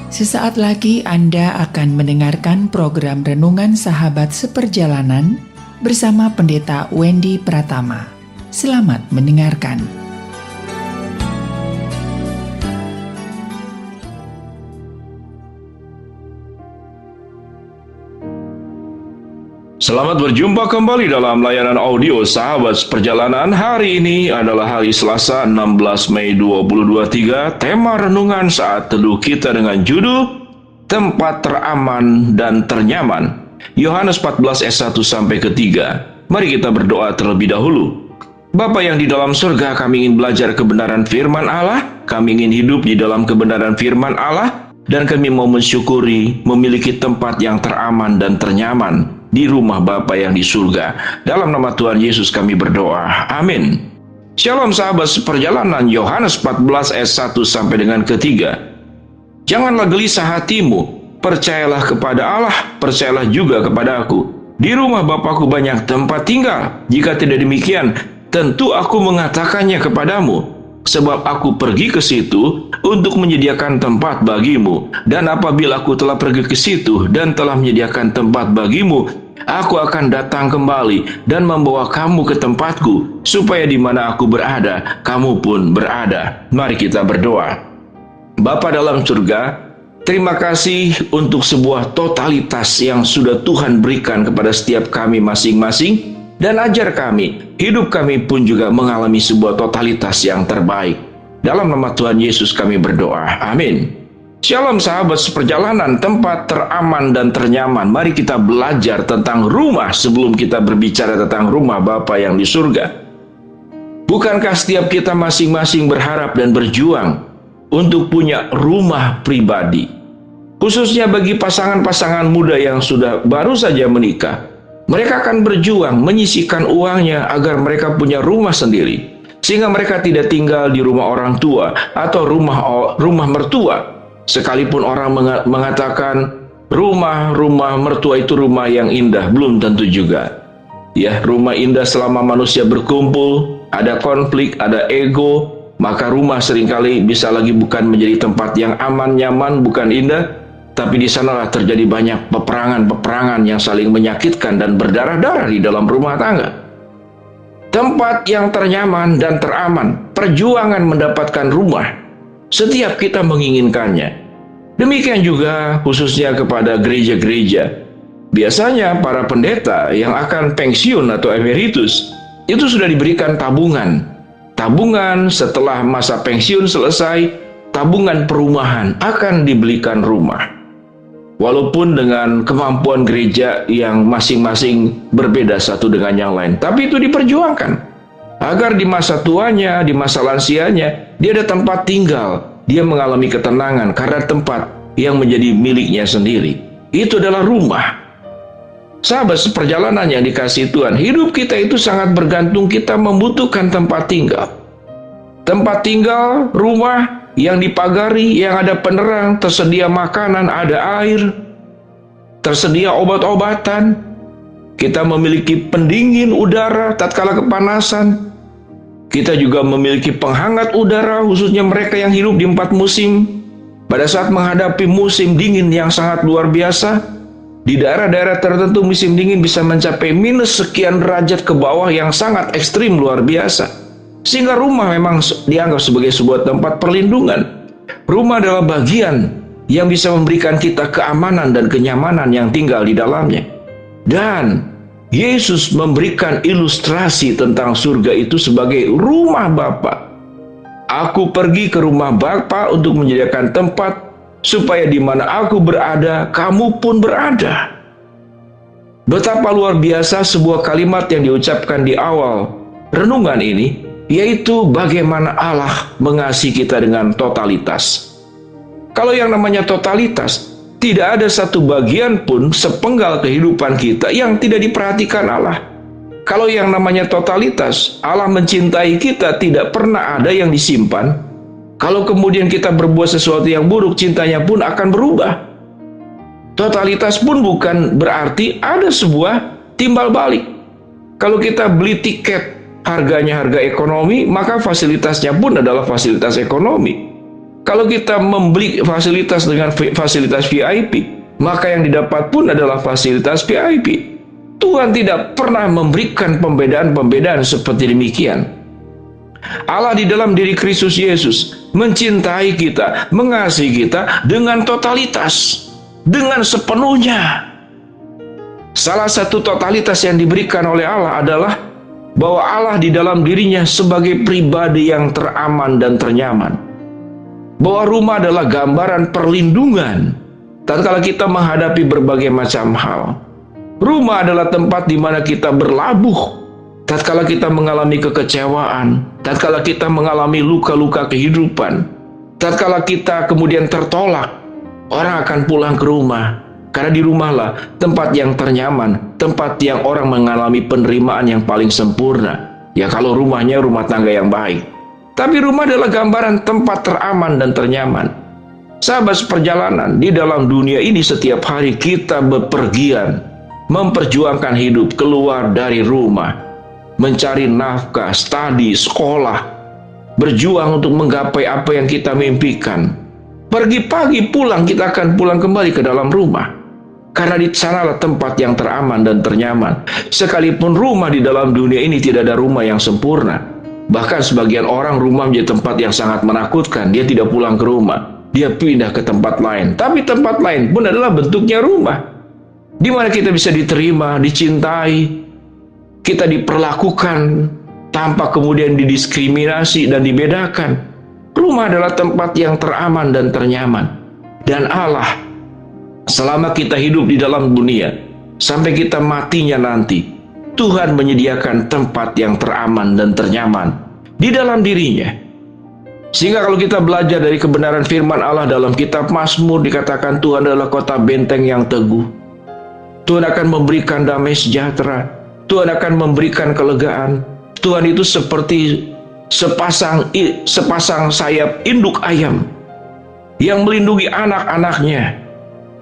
Sesaat lagi Anda akan mendengarkan program Renungan Sahabat Seperjalanan bersama Pendeta Wendy Pratama. Selamat mendengarkan. Selamat berjumpa kembali dalam layanan audio Sahabat Seperjalanan. Hari ini adalah hari Selasa 16 Mei 2023. Tema renungan saat teduh kita dengan judul Tempat Teraman dan Ternyaman. Yohanes 14 ayat 1 sampai ke 3. Mari kita berdoa terlebih dahulu. Bapa yang di dalam surga, kami ingin belajar kebenaran firman Allah. Kami ingin hidup di dalam kebenaran firman Allah. Dan kami mau mensyukuri memiliki tempat yang teraman dan ternyaman di rumah Bapa yang di surga. Dalam nama Tuhan Yesus kami berdoa. Amin. Shalom sahabat seperjalanan. Yohanes 14 ayat 1 sampai dengan ke-3. Janganlah gelisah hatimu, percayalah kepada Allah, percayalah juga kepada aku. Di rumah Bapakku banyak tempat tinggal. Jika tidak demikian, tentu aku mengatakannya kepadamu. Sebab aku pergi ke situ untuk menyediakan tempat bagimu. Dan apabila aku telah pergi ke situ dan telah menyediakan tempat bagimu, aku akan datang kembali dan membawa kamu ke tempatku, supaya di mana aku berada, kamu pun berada. Mari kita berdoa. Bapa dalam surga, terima kasih untuk sebuah totalitas yang sudah Tuhan berikan kepada setiap kami masing-masing. Dan ajar kami, hidup kami pun juga mengalami sebuah totalitas yang terbaik. Dalam nama Tuhan Yesus kami berdoa. Amin. Shalom sahabat seperjalanan, tempat teraman dan ternyaman. Mari kita belajar tentang rumah sebelum kita berbicara tentang rumah Bapa yang di surga. Bukankah setiap kita masing-masing berharap dan berjuang untuk punya rumah pribadi? Khususnya bagi pasangan-pasangan muda yang sudah baru saja menikah. Mereka akan berjuang menyisihkan uangnya agar mereka punya rumah sendiri, sehingga mereka tidak tinggal di rumah orang tua atau rumah mertua. Sekalipun orang mengatakan rumah mertua itu rumah yang indah, belum tentu juga. Ya, rumah indah selama manusia berkumpul, ada konflik, ada ego, maka rumah seringkali bisa lagi bukan menjadi tempat yang aman, nyaman, bukan indah. Tapi di sanalah terjadi banyak peperangan yang saling menyakitkan dan berdarah-darah di dalam rumah tangga. Tempat yang ternyaman dan teraman, perjuangan mendapatkan rumah. Setiap kita menginginkannya. Demikian juga khususnya kepada gereja-gereja. Biasanya para pendeta yang akan pensiun atau emeritus, itu sudah diberikan tabungan. Tabungan setelah masa pensiun selesai, tabungan perumahan akan dibelikan rumah. Walaupun dengan kemampuan gereja yang masing-masing berbeda satu dengan yang lain. Tapi itu diperjuangkan. Agar di masa tuanya, di masa lansianya, dia ada tempat tinggal. Dia mengalami ketenangan karena tempat yang menjadi miliknya sendiri. Itu adalah rumah. Sahabat seperjalanan yang dikasihi Tuhan, hidup kita itu sangat bergantung, kita membutuhkan tempat tinggal. Tempat tinggal, rumah yang dipagari, yang ada penerang, tersedia makanan, ada air, tersedia obat-obatan. Kita memiliki pendingin udara tatkala kepanasan. Kita juga memiliki penghangat udara, khususnya mereka yang hidup di 4 musim. Pada saat menghadapi musim dingin yang sangat luar biasa, di daerah-daerah tertentu musim dingin bisa mencapai minus sekian derajat ke bawah yang sangat ekstrim luar biasa. Sehingga rumah memang dianggap sebagai sebuah tempat perlindungan. Rumah adalah bagian yang bisa memberikan kita keamanan dan kenyamanan yang tinggal di dalamnya. Dan Yesus memberikan ilustrasi tentang surga itu sebagai rumah Bapa. Aku pergi ke rumah Bapa untuk menyediakan tempat, supaya di mana aku berada, kamu pun berada. Betapa luar biasa sebuah kalimat yang diucapkan di awal renungan ini, yaitu bagaimana Allah mengasihi kita dengan totalitas. Kalau yang namanya totalitas, tidak ada satu bagian pun sepenggal kehidupan kita yang tidak diperhatikan Allah. Kalau yang namanya totalitas, Allah mencintai kita, tidak pernah ada yang disimpan. Kalau kemudian kita berbuat sesuatu yang buruk, cintanya pun akan berubah. Totalitas pun bukan berarti ada sebuah timbal balik. Kalau kita beli tiket harganya harga ekonomi, maka fasilitasnya pun adalah fasilitas ekonomi. Kalau kita membeli fasilitas dengan fasilitas VIP, maka yang didapat pun adalah fasilitas VIP. Tuhan tidak pernah memberikan pembedaan-pembedaan seperti demikian. Allah di dalam diri Kristus Yesus mencintai kita, mengasihi kita dengan totalitas, dengan sepenuhnya. Salah satu totalitas yang diberikan oleh Allah adalah bahwa Allah di dalam dirinya sebagai pribadi yang teraman dan ternyaman. Bahwa rumah adalah gambaran perlindungan tatkala kita menghadapi berbagai macam hal. Rumah adalah tempat di mana kita berlabuh tatkala kita mengalami kekecewaan, tatkala kita mengalami luka-luka kehidupan, tatkala kita kemudian tertolak. Orang akan pulang ke rumah, karena di rumahlah tempat yang ternyaman, tempat yang orang mengalami penerimaan yang paling sempurna. Ya kalau rumahnya rumah tangga yang baik. Tapi rumah adalah gambaran tempat teraman dan ternyaman. Sahabat seperjalanan, di dalam dunia ini setiap hari kita bepergian, memperjuangkan hidup keluar dari rumah, mencari nafkah, studi, sekolah, berjuang untuk menggapai apa yang kita mimpikan. Pergi pagi pulang, kita akan pulang kembali ke dalam rumah. Karena di sanalah tempat yang teraman dan ternyaman. Sekalipun rumah di dalam dunia ini tidak ada rumah yang sempurna. Bahkan sebagian orang rumah menjadi tempat yang sangat menakutkan. Dia tidak pulang ke rumah, dia pindah ke tempat lain. Tapi tempat lain pun adalah bentuknya rumah, di mana kita bisa diterima, dicintai, kita diperlakukan tanpa kemudian didiskriminasi dan dibedakan. Rumah adalah tempat yang teraman dan ternyaman. Dan Allah, selama kita hidup di dalam dunia, sampai kita matinya nanti, Tuhan menyediakan tempat yang teraman dan ternyaman di dalam dirinya. Sehingga kalau kita belajar dari kebenaran firman Allah dalam kitab Mazmur, dikatakan Tuhan adalah kota benteng yang teguh. Tuhan akan memberikan damai sejahtera. Tuhan akan memberikan kelegaan. Tuhan itu seperti sepasang sayap induk ayam yang melindungi anak-anaknya,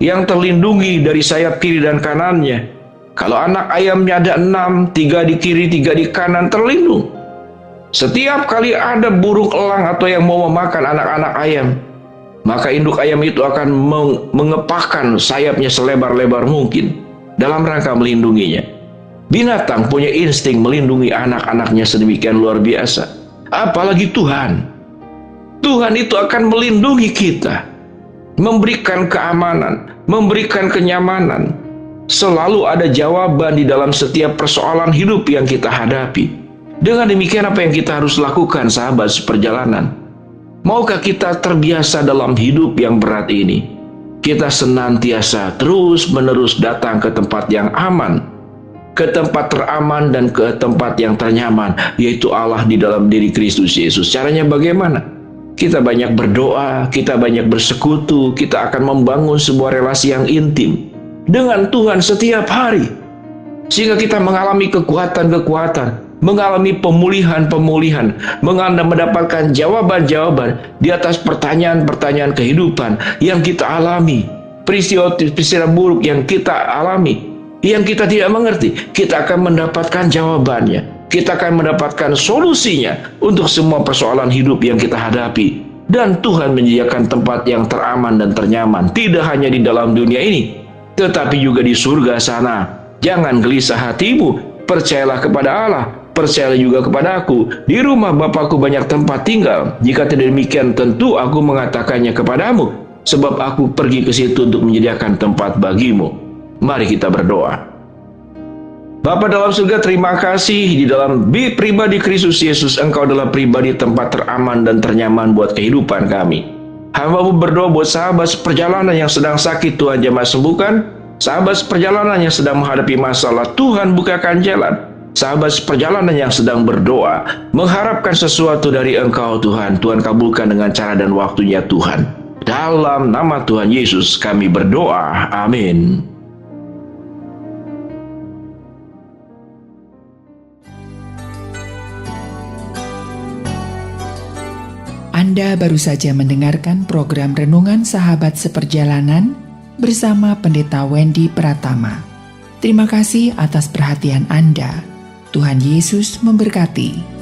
yang terlindungi dari sayap kiri dan kanannya. Kalau anak ayamnya ada 6, 3 di kiri, 3 di kanan, terlindung. Setiap kali ada burung elang atau yang mau memakan anak-anak ayam, maka induk ayam itu akan mengepakkan sayapnya selebar-lebar mungkin dalam rangka melindunginya. Binatang punya insting melindungi anak-anaknya sedemikian luar biasa. Apalagi Tuhan. Tuhan itu akan melindungi kita, memberikan keamanan, memberikan kenyamanan. Selalu ada jawaban di dalam setiap persoalan hidup yang kita hadapi. Dengan demikian, apa yang kita harus lakukan, sahabat seperjalanan? Maukah kita terbiasa dalam hidup yang berat ini? Kita senantiasa terus-menerus datang ke tempat yang aman, ke tempat teraman dan ke tempat yang ternyaman, yaitu Allah di dalam diri Kristus Yesus. Caranya bagaimana? Kita banyak berdoa, kita banyak bersekutu, kita akan membangun sebuah relasi yang intim dengan Tuhan setiap hari, sehingga kita mengalami kekuatan-kekuatan, mengalami pemulihan-pemulihan, mendapatkan jawaban-jawaban di atas pertanyaan-pertanyaan kehidupan yang kita alami, peristiwa-peristiwa buruk yang kita alami, yang kita tidak mengerti. Kita akan mendapatkan jawabannya, kita akan mendapatkan solusinya untuk semua persoalan hidup yang kita hadapi. Dan Tuhan menyediakan tempat yang teraman dan ternyaman, tidak hanya di dalam dunia ini, tetapi juga di surga sana. Jangan gelisah hatimu, percayalah kepada Allah, percayalah juga kepada aku. Di rumah Bapakku banyak tempat tinggal. Jika tidak demikian, tentu aku mengatakannya kepadamu, sebab aku pergi ke situ untuk menyediakan tempat bagimu. Mari kita berdoa. Bapa dalam surga, terima kasih di dalam pribadi Kristus Yesus, Engkau adalah pribadi tempat teraman dan ternyaman buat kehidupan kami. Hamba-Mu berdoa buat sahabat seperjalanan yang sedang sakit, Tuhan jamah sembuhkan. Sahabat seperjalanan yang sedang menghadapi masalah, Tuhan bukakan jalan. Sahabat seperjalanan yang sedang berdoa, mengharapkan sesuatu dari Engkau Tuhan, Tuhan kabulkan dengan cara dan waktunya Tuhan. Dalam nama Tuhan Yesus kami berdoa, amin. Anda baru saja mendengarkan program Renungan Sahabat Seperjalanan bersama Pendeta Wendy Pratama. Terima kasih atas perhatian Anda. Tuhan Yesus memberkati.